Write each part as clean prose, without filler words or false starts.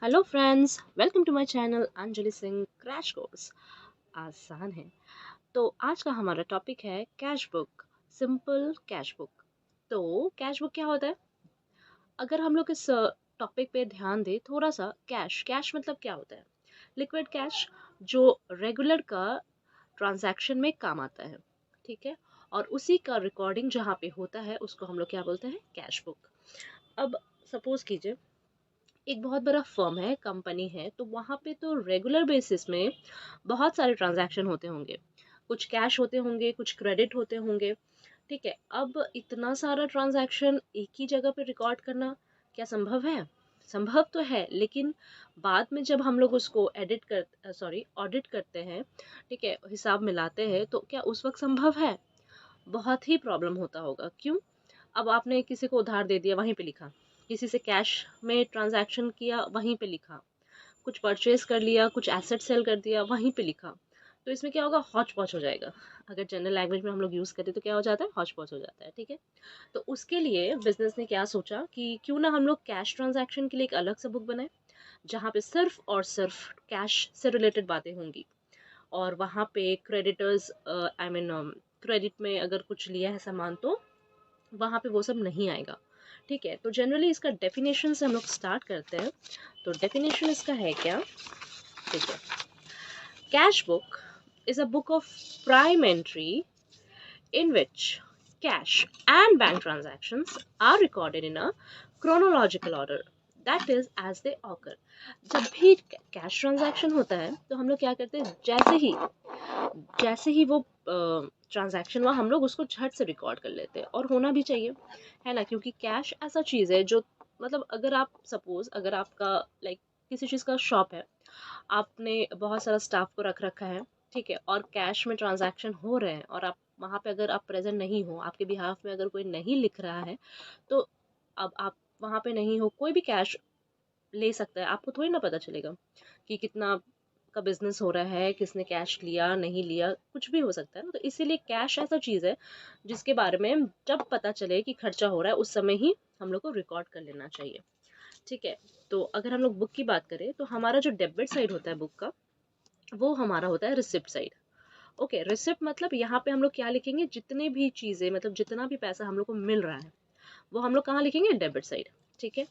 Hello friends, welcome to my channel Anjali Singh crash course आसान है। तो आज का हमारा टॉपिक है cash book, simple cash book. तो कैश बुक क्या होता है? अगर हम लोग इस टॉपिक पे ध्यान दें थोड़ा सा, कैश कैश मतलब क्या होता है? लिक्विड कैश, जो रेगुलर का ट्रांजैक्शन में काम आता है। ठीक है, और उसी का रिकॉर्डिंग जहाँ पे होता है उसको हम लोग क्या बोलते हैं? Cash book. अब सपोज कीजिए एक बहुत बड़ा फर्म है, कंपनी है, तो वहाँ पे तो रेगुलर बेसिस में बहुत सारे ट्रांजैक्शन होते होंगे। कुछ कैश होते होंगे, कुछ क्रेडिट होते होंगे। ठीक है, अब इतना सारा ट्रांजैक्शन एक ही जगह पे रिकॉर्ड करना क्या संभव है? संभव तो है, लेकिन बाद में जब हम लोग उसको ऑडिट करते हैं, ठीक है, हिसाब मिलाते हैं, तो क्या उस वक्त संभव है? बहुत ही प्रॉब्लम होता होगा। क्यों? अब आपने किसी को उधार दे दिया, वहीं पे लिखा। किसी से कैश में ट्रांजैक्शन किया, वहीं पे लिखा। कुछ परचेज कर लिया, कुछ एसेट सेल कर दिया, वहीं पे लिखा। तो इसमें क्या होगा? हौच पौच हो जाएगा। अगर जनरल लैंग्वेज में हम लोग यूज़ करें तो क्या हो जाता है? हौच पौच हो जाता है। ठीक है, तो उसके लिए बिजनेस ने क्या सोचा कि क्यों ना हम लोग कैश ट्रांजैक्शन के लिए एक अलग सा बुक बनाए, जहाँ पे सिर्फ और सिर्फ कैश से रिलेटेड बातें होंगी। और वहाँ पे क्रेडिटर्स, क्रेडिट में अगर कुछ लिया है सामान, तो वहाँ पे वो सब नहीं आएगा। ठीक है, तो जनरली इसका डेफिनेशन से हम लोग स्टार्ट करते हैं। तो डेफिनेशन इसका है क्या? ठीक है, cash book is a book of prime entry in which cash and bank transactions are recorded in a chronological order, that is as they occur। जब भी कैश ट्रांजैक्शन होता है तो हम लोग क्या करते हैं? जैसे ही वो ट्रांजैक्शन हुआ, हम लोग उसको झट से रिकॉर्ड कर लेते हैं, और होना भी चाहिए, है ना? क्योंकि कैश ऐसा चीज़ है जो, मतलब अगर आप सपोज, अगर आपका लाइक किसी चीज़ का शॉप है, आपने बहुत सारा स्टाफ को रख रखा है, ठीक है, और कैश में ट्रांजैक्शन हो रहे हैं, और आप वहाँ पे अगर आप प्रेजेंट नहीं हो, आपके बिहाफ में अगर कोई नहीं लिख रहा है, तो अब आप वहाँ पे नहीं हो, कोई भी कैश ले सकता है, आपको थोड़ी ना पता चलेगा कि कितना का बिजनेस हो रहा है, किसने कैश लिया नहीं लिया, कुछ भी हो सकता है ना। तो इसीलिए कैश ऐसा चीज़ है जिसके बारे में जब पता चले कि खर्चा हो रहा है, उस समय ही हम लोग को रिकॉर्ड कर लेना चाहिए। ठीक है, तो अगर हम लोग बुक की बात करें तो हमारा जो डेबिट साइड होता है बुक का, वो हमारा होता है रिसिप्ट साइड। ओके, रिसिप्ट मतलब यहाँ पे हम लोग क्या लिखेंगे? जितने भी चीज़ें, मतलब जितना भी पैसा हम लोग को मिल रहा है, वो हम लोग कहाँ लिखेंगे? Debit side. ठीक है,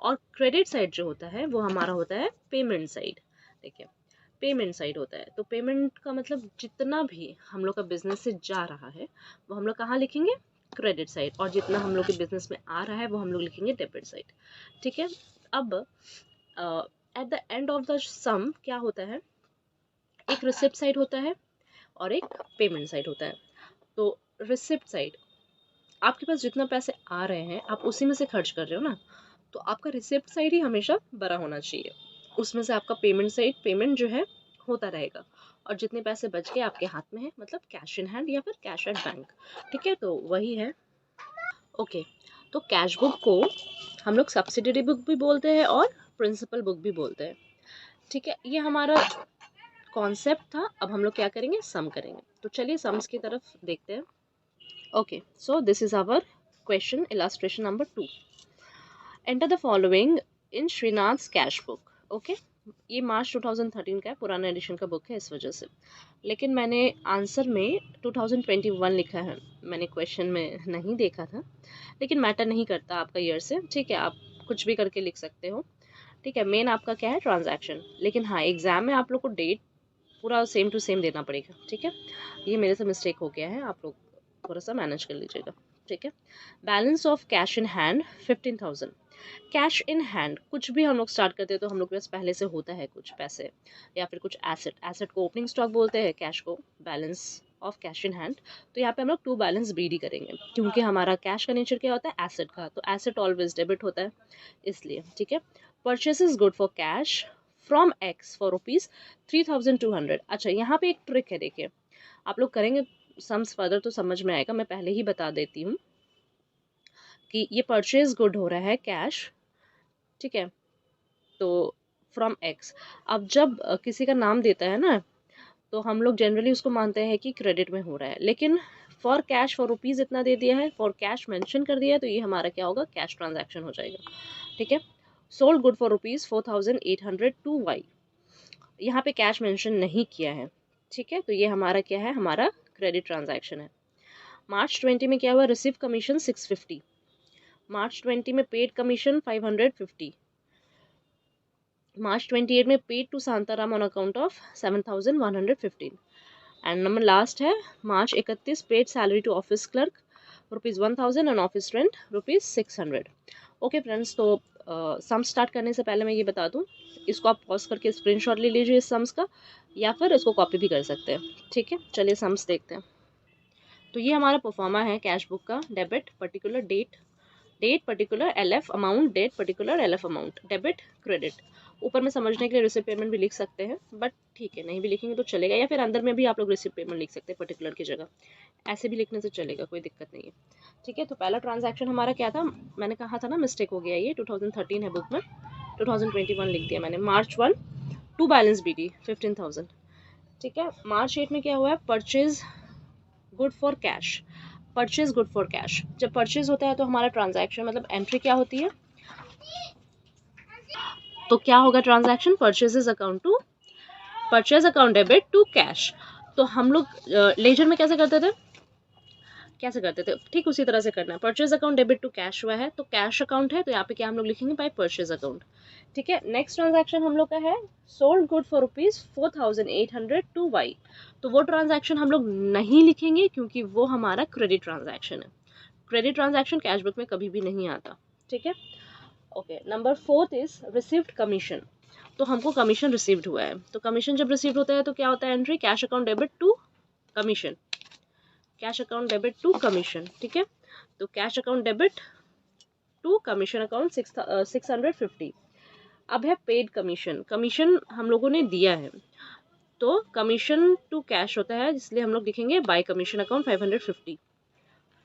और क्रेडिट साइड जो होता है वो हमारा होता है पेमेंट साइड। ठीक है, पेमेंट साइड होता है, तो पेमेंट का मतलब जितना भी हम लोग का बिजनेस से जा रहा है, वो हम लोग कहाँ लिखेंगे? Credit side. और जितना हम लोग के बिजनेस में आ रहा है, वो हम लोग लिखेंगे डेबिट साइड। ठीक है, अब at the end of the sum क्या होता है? एक रिसिप्ट साइड होता है और एक पेमेंट साइड होता है। तो रिसिप्ट साइड, आपके पास जितना पैसे आ रहे हैं आप उसी में से खर्च कर रहे हो ना, तो आपका रिसिप्ट साइड ही हमेशा बड़ा होना चाहिए। उसमें से आपका पेमेंट साइड, पेमेंट जो है, होता रहेगा। और जितने पैसे बच गए आपके हाथ में है, मतलब कैश इन हैंड या फिर कैश एट बैंक। ठीक है, तो वही है। ओके, तो कैश बुक को हम लोग सब्सिडरी बुक भी बोलते हैं और प्रिंसिपल बुक भी बोलते हैं। ठीक है, ये हमारा कॉन्सेप्ट था। अब हम लोग क्या करेंगे? सम करेंगे। तो चलिए सम्स की तरफ देखते हैं। Okay, so this is our question illustration number 2। Enter the following in Shrinath's cash book. Okay, ये मार्च 2013 का है, पुराना एडिशन का बुक है इस वजह से, लेकिन मैंने आंसर में 2021 लिखा है। मैंने क्वेश्चन में नहीं देखा था, लेकिन मैटर नहीं करता आपका ईयर से। ठीक है, आप कुछ भी करके लिख सकते हो। ठीक है, मेन आपका क्या है? ट्रांजैक्शन। लेकिन हाँ, एग्जाम में आप लोग को डेट पूरा सेम टू सेम देना पड़ेगा। ठीक है, ये मेरे से मिस्टेक हो गया है, आप लोग थोड़ा सा मैनेज कर लीजिएगा। ठीक है, balance of cash in hand 15,000। Cash in hand कुछ भी हम लोग स्टार्ट करते हैं तो हम लोग के पास पहले से होता है कुछ पैसे या फिर कुछ एसेट। एसेट को ओपनिंग स्टॉक बोलते हैं, कैश को balance of cash in hand. तो यहाँ पे हम लोग टू बैलेंस बीडी करेंगे, क्योंकि हमारा कैश का नेचर क्या होता है? एसेट का, तो एसेट ऑलवेज डेबिट होता है, इसलिए। ठीक है, purchase is good for cash from x for ₹3,200। अच्छा, यहाँ पे एक ट्रिक है, देखिए, आप लोग करेंगे सम्स फर्दर तो समझ में आएगा। मैं पहले ही बता देती हूँ कि ये परचेज गुड हो रहा है कैश। ठीक है, तो फ्रॉम एक्स। अब जब किसी का नाम देता है ना, तो हम लोग जनरली उसको मानते हैं कि क्रेडिट में हो रहा है, लेकिन फॉर कैश, फॉर रुपीज़ इतना दे दिया है, फॉर कैश मेंशन कर दिया है, तो ये हमारा क्या होगा? कैश ट्रांजैक्शन हो जाएगा। ठीक है, sold good for ₹4,800 to Y. यहाँ पे कैश मेंशन नहीं किया है, ठीक है। तो ये हमारा क्या है, हमारा क्रेडिट ट्रांजैक्शन है। मार्च 20 में क्या हुआ, रिसीव कमीशन 650, मार्च 20 में पेड कमीशन 550, मार्च 28 में paid to Shantaram on account of 7,115, and number last है March 31 paid salary to office clerk ₹1,000 and office rent ₹600। Okay friends, तो सम स्टार्ट करने से पहले मैं ये बता दूं, इसको आप पॉज करके स्क्रीनशॉट ले लीजिए इस सम्स का, या फिर इसको कॉपी भी कर सकते हैं, ठीक है। चलिए सम्स देखते हैं। तो ये हमारा परफॉर्मा है कैश बुक का, debit particular date, date particular LF amount, date particular LF amount, debit credit. ऊपर में समझने के लिए रिसिप्ट पेमेंट भी लिख सकते हैं, बट ठीक है, नहीं भी लिखेंगे तो चलेगा, या फिर अंदर में भी आप लोग रिसिप्ट पेमेंट लिख सकते हैं पर्टिकुलर की जगह, ऐसे भी लिखने से चलेगा, कोई दिक्कत नहीं है, ठीक है। तो पहला ट्रांजैक्शन हमारा क्या था, मैंने कहा था ना मिस्टेक हो गया, ये 2013 है बुक में, 2021 लिख दिया मैंने। मार्च 1 टू बैलेंस BD 15,000, ठीक है। मार्च 8 में क्या हुआ है, purchase good for cash, purchase good for cash. जब परचेज होता है तो हमारा ट्रांजैक्शन मतलब एंट्री क्या होती है, तो क्या होगा transaction, purchases account to purchase account debit to cash. तो हम लोग लेजर में कैसे करते थे, ठीक उसी तरह से करना है। Purchase account debit to cash हुआ है, तो कैश अकाउंट है, तो यहाँ पे क्या हम लोग लिखेंगे, बाय परचेज अकाउंट, ठीक है। नेक्स्ट ट्रांजैक्शन हम लोग का है sold good for ₹4,800 to Y. तो वो ट्रांजैक्शन हम लोग नहीं लिखेंगे क्योंकि वो हमारा क्रेडिट ट्रांजैक्शन है। क्रेडिट ट्रांजैक्शन कैश बुक में कभी भी नहीं आता, ठीक है। Okay, number 4 is received commission. तो हमको कमीशन रिसीव्ड हुआ है, तो कमीशन जब रिसीव्ड होता है तो क्या होता है entry, cash account debit to commission, cash account debit to commission, ठीक है। तो cash account debit to commission account 650। अब है पेड कमीशन, कमीशन हम लोगों ने दिया है, तो कमीशन टू कैश होता है, इसलिए हम लोग लिखेंगे बाय कमीशन अकाउंट 550,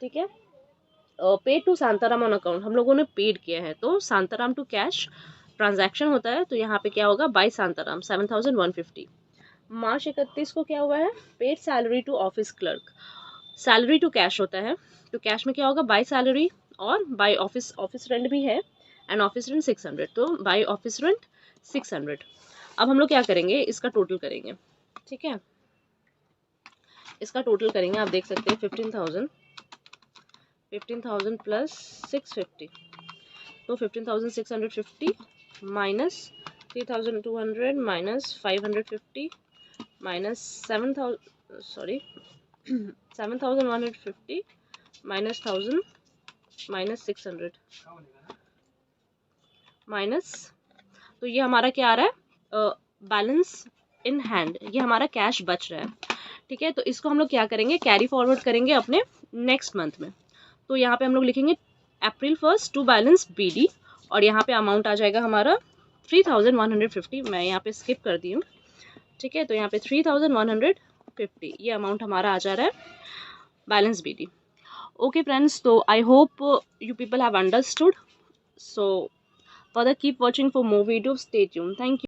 ठीक है। Paid to Shantaram on account, हम लोगों ने पेड किया है, तो शांताराम टू कैश ट्रांजैक्शन होता है, तो यहाँ पे क्या होगा, बाय शांताराम 7,150। मार्च 31 को क्या हुआ है, paid salary to office clerk, salary to cash होता है, तो कैश में क्या होगा, बाय सैलरी और बाय ऑफिस रेंट भी है, एंड ऑफिस रेंट 600, तो बाय ऑफिस रेंट 600। अब हम लोग क्या करेंगे, इसका टोटल करेंगे, ठीक है। इसका टोटल करेंगे, आप देख सकते हैं 15,000 प्लस 650, तो 15,650 minus 3,200 minus 550 minus 7,150 minus 1,000 minus 600 minus, तो ये हमारा क्या आ रहा है, बैलेंस इन हैंड, ये हमारा कैश बच रहा है, ठीक है। तो इसको हम लोग क्या करेंगे, कैरी फॉरवर्ड करेंगे अपने नेक्स्ट मंथ में। तो यहाँ पे हम लोग लिखेंगे April 1 टू बैलेंस BD, और यहाँ पे अमाउंट आ जाएगा हमारा 3,150, मैं यहाँ पे स्किप कर दी हूँ, ठीक है। तो यहाँ पे 3,150 ये अमाउंट हमारा आ जा रहा है बैलेंस BD। ओके फ्रेंड्स, तो I hope you people have understood. So further keep watching for more videos. Stay tuned. Thank you.